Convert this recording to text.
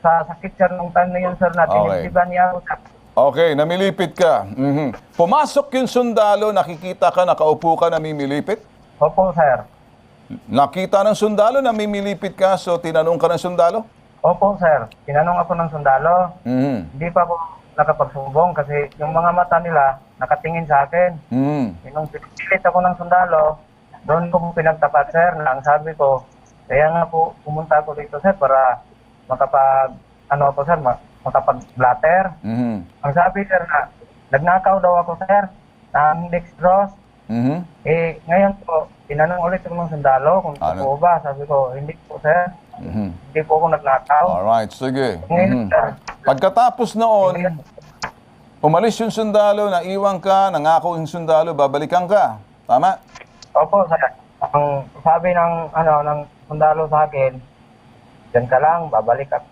sa sakit sir nung time na yun sir na Okay. tinitiban niya ako sir. Okay, namilipit ka. Pumasok yung sundalo, nakikita ka, nakaupo ka, namimilipit? Opo sir. Nakita ng sundalo, namimilipit ka, so tinanong ka ng sundalo? Opo sir. Tinanong ako ng sundalo. Mhm. Hindi pa ako nakapagsumbong kasi yung mga mata nila nakatingin sa akin. Mhm. Nung pinipilit ako ng sundalo, doon ko pinagtapat sir na ang sabi ko, kaya nga po pumunta ako dito sir para makapag-blatter. Mhm. Ang sabi sir na, nagnakaw daw ako sir ng dextrose. Mhm. Ngayon po, tinanong ulit ako ng sundalo kung Ano? totoo ba. Sabi ko, hindi po sir, Mhm. hindi po ako nagnakaw. Alright, sige. Ngayon Mhm. sir, Pagkatapos noon, umalis yung sundalo, naiwan ka, nangako yung sundalo, babalikan ka. Tama? opo sir, ang sabi ng sundalo sa akin, dyan ka lang, babalik